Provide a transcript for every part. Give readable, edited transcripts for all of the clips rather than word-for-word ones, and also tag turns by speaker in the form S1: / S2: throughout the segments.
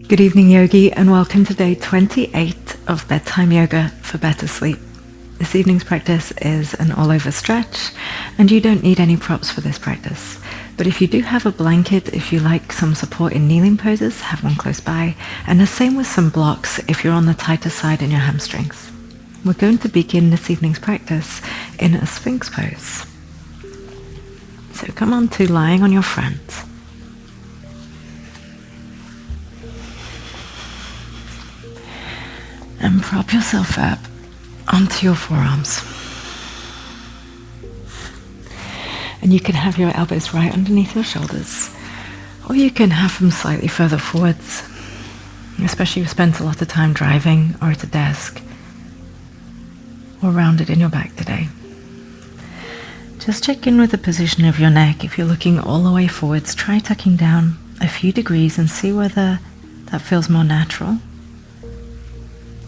S1: Good evening, Yogi, and welcome to day 28 of Bedtime Yoga for better sleep. This evening's practice is an all-over stretch, and you don't need any props for this practice. But if you do have a blanket, if you like some support in kneeling poses, have one close by, and the same with some blocks if you're on the tighter side in your hamstrings. We're going to begin this evening's practice in a Sphinx pose. So come on to lying on your front. And prop yourself up onto your forearms. And you can have your elbows right underneath your shoulders, or you can have them slightly further forwards, especially if you spent a lot of time driving or at a desk, or rounded in your back today. Just check in with the position of your neck. If you're looking all the way forwards, try tucking down a few degrees and see whether that feels more natural.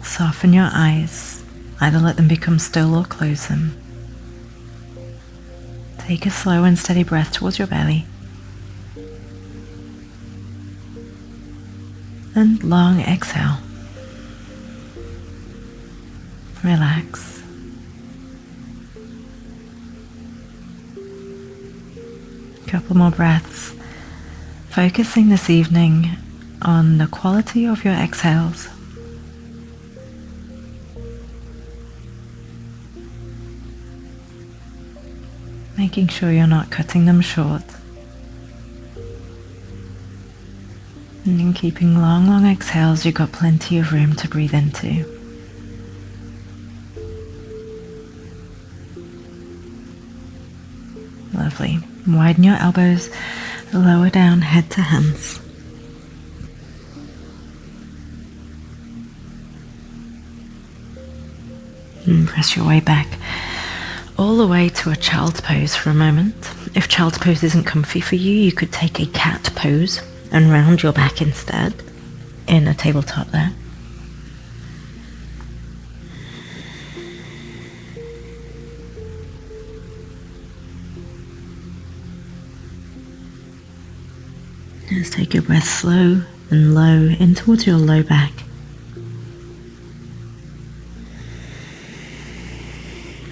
S1: Soften your eyes, either let them become still or close them. Take a slow and steady breath towards your belly. And long exhale. Relax. A couple more breaths. Focusing this evening on the quality of your exhales. Making sure you're not cutting them short. And in keeping long, long exhales, you've got plenty of room to breathe into. Lovely. Widen your elbows, lower down, head to hands. And press your way back all the way to a child's pose for a moment. If child's pose isn't comfy for you, you could take a cat pose and round your back instead in a tabletop there. Just take your breath slow and low in towards your low back.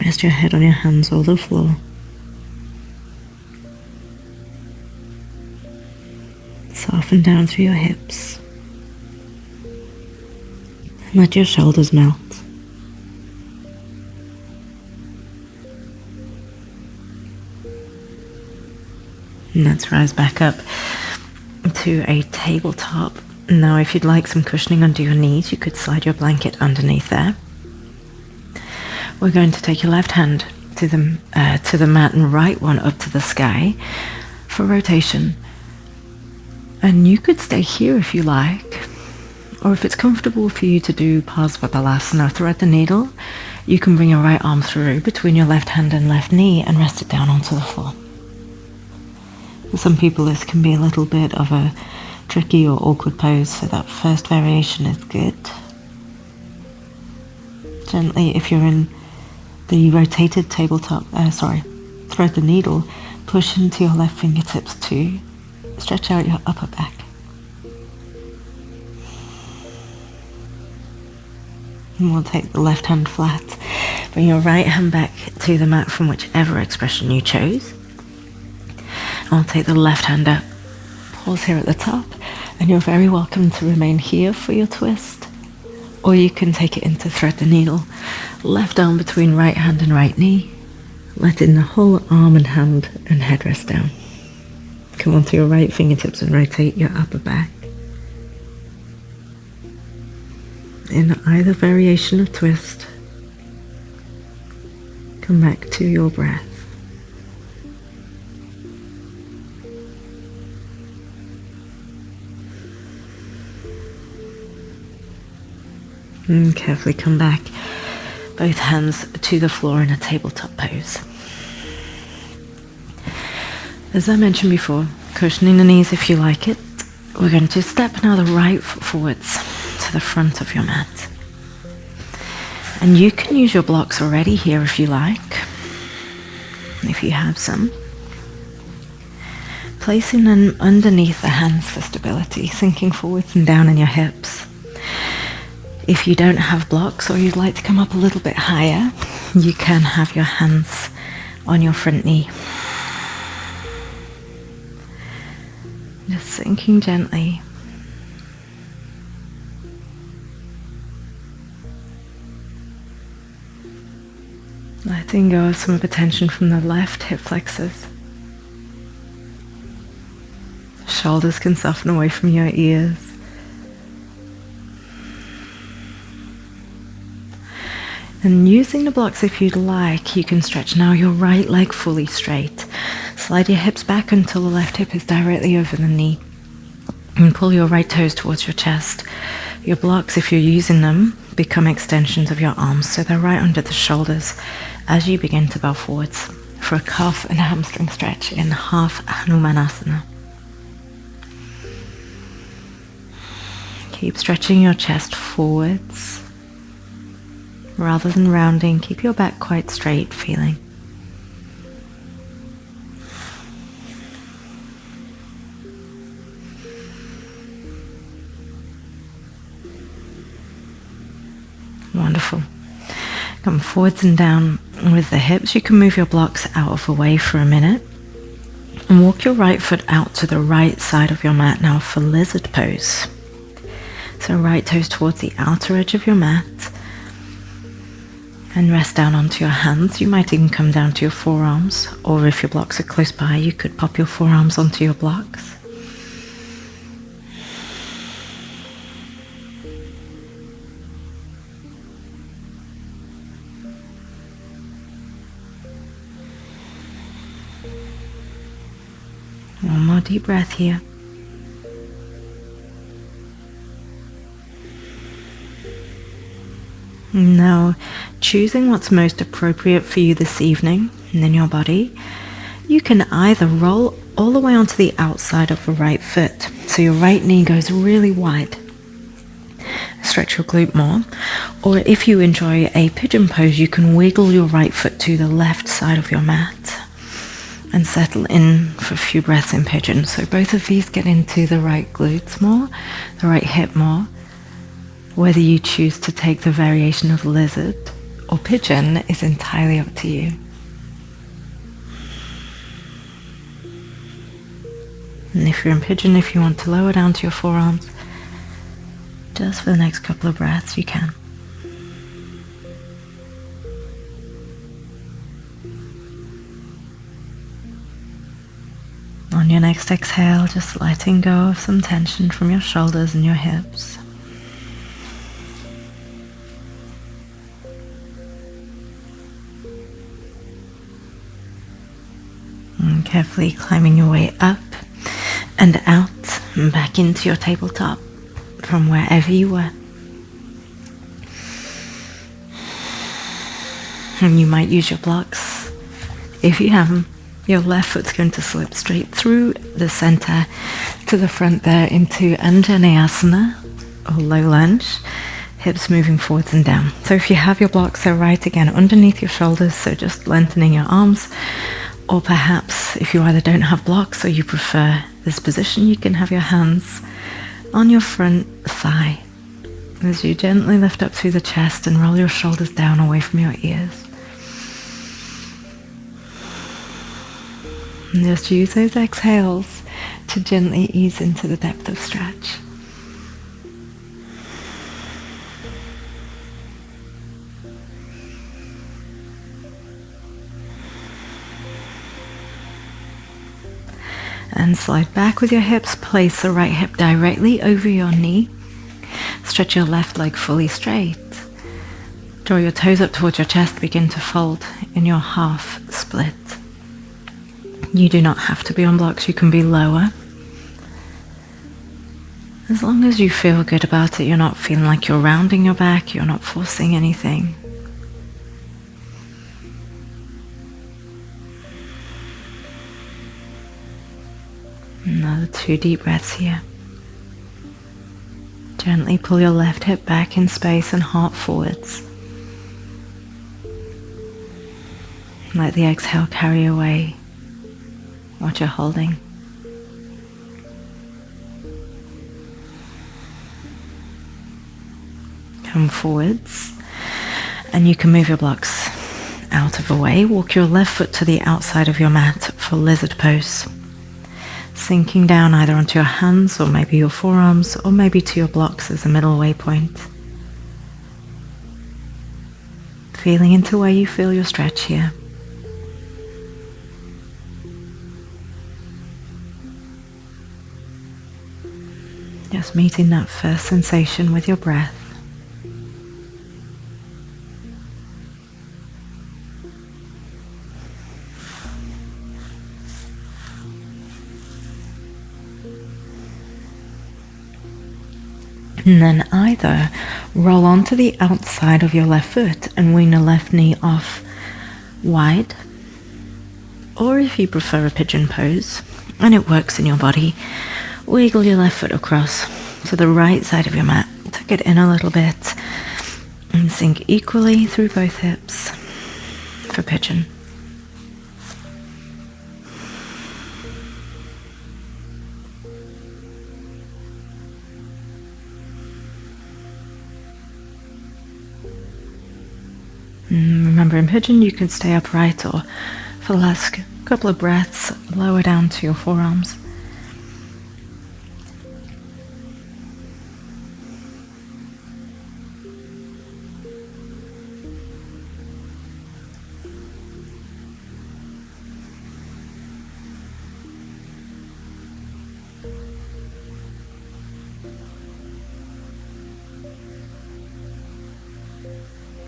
S1: Rest your head on your hands or the floor. Soften down through your hips. And let your shoulders melt. And let's rise back up to a tabletop. Now if you'd like some cushioning under your knees, you could slide your blanket underneath there. We're going to take your left hand to the mat and right one up to the sky for rotation. And you could stay here if you like, or if it's comfortable for you to do Parsvapalasana, thread the needle, you can bring your right arm through between your left hand and left knee and rest it down onto the floor. For some people this can be a little bit of a tricky or awkward pose, so that first variation is good. Gently, if you're in the rotated tabletop, thread the needle, push into your left fingertips to stretch out your upper back. And we'll take the left hand flat. Bring your right hand back to the mat from whichever expression you chose. And we'll take the left hand up. Pause here at the top, and you're very welcome to remain here for your twist. Or you can take it into thread the needle. Left arm between right hand and right knee. Letting the whole arm and hand and head rest down. Come onto your right fingertips and rotate your upper back. In either variation of twist, come back to your breath. And carefully come back, both hands to the floor in a tabletop pose. As I mentioned before, cushioning the knees if you like it. We're going to step now the right foot forwards to the front of your mat. And you can use your blocks already here if you like, if you have some. placing them underneath the hands for stability, sinking forwards and down in your hips. If you don't have blocks or you'd like to come up a little bit higher, you can have your hands on your front knee. Just sinking gently. Letting go of some of the tension from the left hip flexors. Shoulders can soften away from your ears. And using the blocks if you'd like, you can stretch now your right leg fully straight. Slide your hips back until the left hip is directly over the knee. And pull your right toes towards your chest. Your blocks, if you're using them, become extensions of your arms, so they're right under the shoulders as you begin to bow forwards for a calf and hamstring stretch in half Hanumanasana. Keep stretching your chest forwards. Rather than rounding, keep your back quite straight feeling. Wonderful. Come forwards and down with the hips. You can move your blocks out of the way for a minute. And walk your right foot out to the right side of your mat now for lizard pose. So right toes towards the outer edge of your mat. And rest down onto your hands. You might even come down to your forearms. Or if your blocks are close by, you could pop your forearms onto your blocks. One more deep breath here. Now, choosing what's most appropriate for you this evening and in your body, you can either roll all the way onto the outside of the right foot, so your right knee goes really wide. Stretch your glute more. Or if you enjoy a pigeon pose, you can wiggle your right foot to the left side of your mat and settle in for a few breaths in pigeon. So both of these get into the right glutes more, the right hip more. Whether you choose to take the variation of lizard or pigeon is entirely up to you. And if you're in pigeon, if you want to lower down to your forearms, just for the next couple of breaths, you can. On your next exhale, just letting go of some tension from your shoulders and your hips. And carefully climbing your way up and out and back into your tabletop from wherever you were. And you might use your blocks. If you have them, your left foot's going to slip straight through the center to the front there into Anjaneyasana or low lunge, hips moving forwards and down. So if you have your blocks, they're right again underneath your shoulders, so just lengthening your arms. Or perhaps if you either don't have blocks or you prefer this position, you can have your hands on your front thigh as you gently lift up through the chest and roll your shoulders down away from your ears. And just use those exhales to gently ease into the depth of stretch. And slide back with your hips. Place the right hip directly over your knee. Stretch your left leg fully straight. Draw your toes up towards your chest. Begin to fold in your half split. You do not have to be on blocks. You can be lower. As long as you feel good about it, you're not feeling like you're rounding your back, you're not forcing anything. Another 2 deep breaths here. Gently pull your left hip back in space and heart forwards. Let the exhale carry away what you're holding. Come forwards, and you can move your blocks out of the way. Walk your left foot to the outside of your mat for lizard pose. Sinking down either onto your hands or maybe your forearms or maybe to your blocks as a middle waypoint. Feeling into where you feel your stretch here. Just meeting that first sensation with your breath. And then either roll onto the outside of your left foot and wean the left knee off wide, or if you prefer a pigeon pose and it works in your body, wiggle your left foot across to the right side of your mat, tuck it in a little bit and sink equally through both hips for pigeon. Remember, in pigeon you can stay upright, or for the last couple of breaths lower down to your forearms.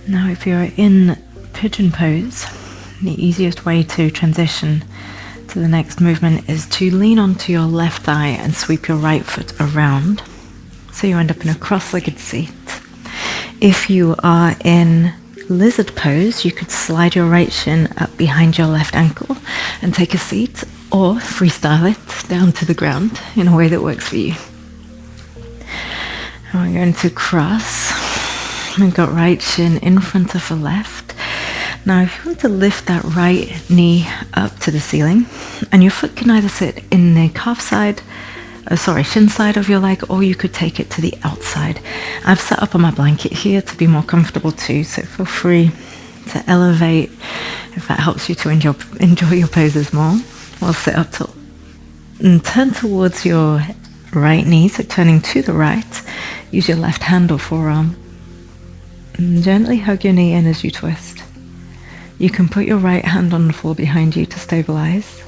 S1: Now if you're in pigeon pose, the easiest way to transition to the next movement is to lean onto your left thigh and sweep your right foot around, so you end up in a cross-legged seat. If you are in lizard pose, you could slide your right shin up behind your left ankle and take a seat, or freestyle it down to the ground in a way that works for you. And we're going to cross. We've got right shin in front of the left. Now if you want to lift that right knee up to the ceiling, and your foot can either sit in the shin side of your leg, or you could take it to the outside. I've set up on my blanket here to be more comfortable too, so feel free to elevate if that helps you to enjoy your poses more. We'll sit up tall and turn towards your right knee, so turning to the right. Use your left hand or forearm and gently hug your knee in as you twist. You can put your right hand on the floor behind you to stabilize,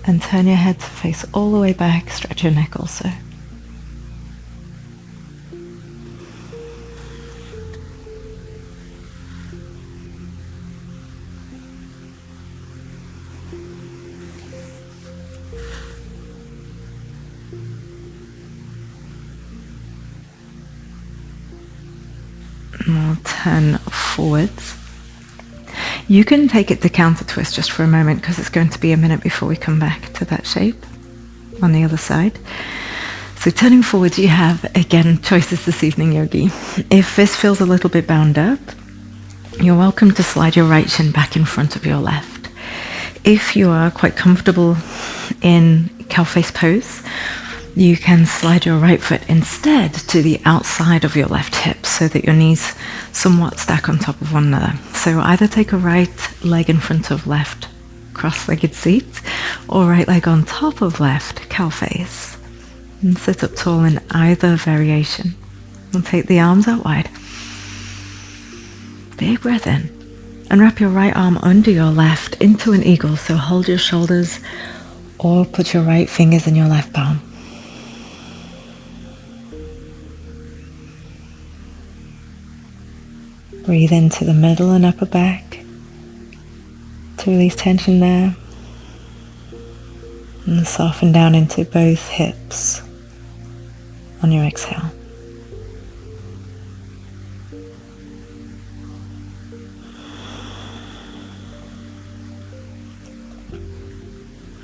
S1: and turn your head to face all the way back. Stretch your neck also. We'll turn forwards. You can take it to counter twist just for a moment, because it's going to be a minute before we come back to that shape on the other side. So turning forwards, you have, again, choices this evening, yogi. If this feels a little bit bound up, you're welcome to slide your right shin back in front of your left. If you are quite comfortable in cow face pose, you can slide your right foot instead to the outside of your left hip, so that your knees somewhat stack on top of one another. So either take a right leg in front of left cross-legged seat, or right leg on top of left cow face, and sit up tall in either variation. And take the arms out wide. Big breath in, and wrap your right arm under your left into an eagle. So hold your shoulders, or put your right fingers in your left palm. Breathe into the middle and upper back to release tension there, and soften down into both hips on your exhale.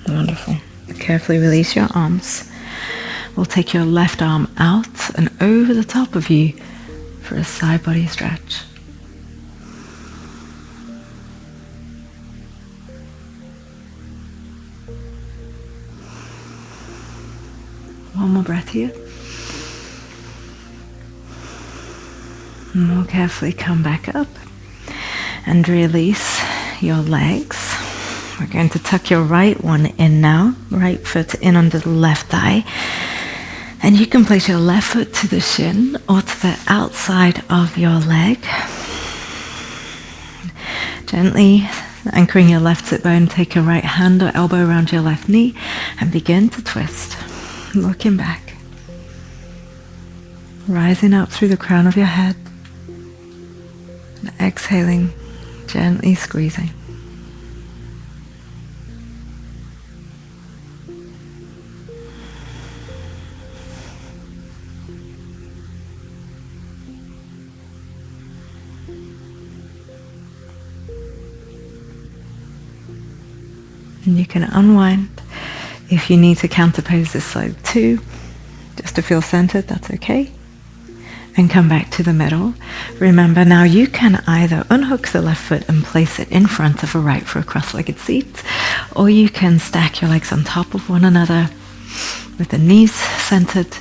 S1: Wonderful. Carefully release your arms. We'll take your left arm out and over the top of you for a side body stretch. One more breath here. More carefully come back up and release your legs. We're going to tuck your right one in now, right foot in under the left thigh. And you can place your left foot to the shin or to the outside of your leg. Gently anchoring your left sit bone, take your right hand or elbow around your left knee and begin to twist. Looking back. Rising up through the crown of your head. And exhaling, gently squeezing. And you can unwind. If you need to counterpose this side too, just to feel centered, that's okay. And come back to the middle. Remember, now you can either unhook the left foot and place it in front of a right for a cross-legged seat, or you can stack your legs on top of one another with the knees centered,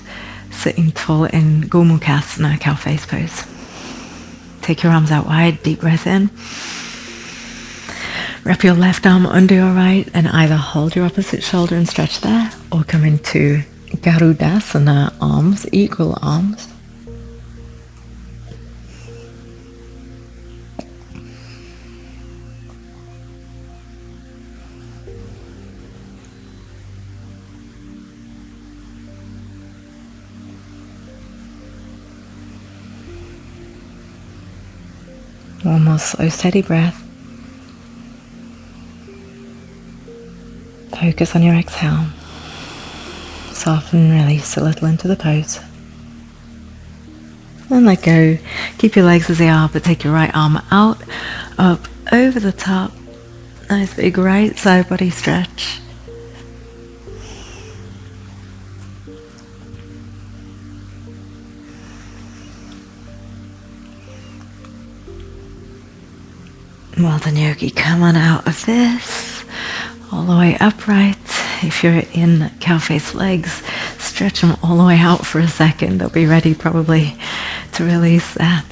S1: sitting tall in Gomukhasana, cow face pose. Take your arms out wide, deep breath in. Wrap your left arm under your right and either hold your opposite shoulder and stretch there, or come into Garudasana, arms, equal arms. One more slow, steady breath. Focus on your exhale. Soften, release a little into the pose. And let go. Keep your legs as they are, but take your right arm out, up, over the top. Nice big right side body stretch. Well done, yogi. Come on out of this. All the way upright. If you're in cow face legs, stretch them all the way out for a second. They'll be ready probably to release that.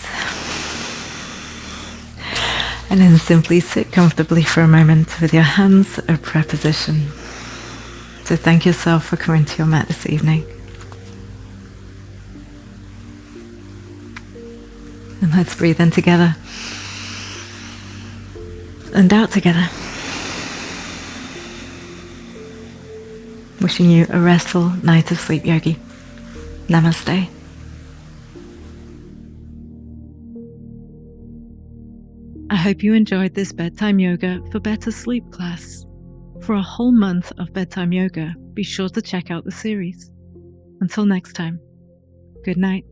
S1: And then simply sit comfortably for a moment with your hands at prayer position. So thank yourself for coming to your mat this evening. And let's breathe in together and out together. Wishing you a restful night of sleep, yogi. Namaste. I hope you enjoyed this Bedtime Yoga for Better Sleep class. For a whole month of Bedtime Yoga, be sure to check out the series. Until next time, good night.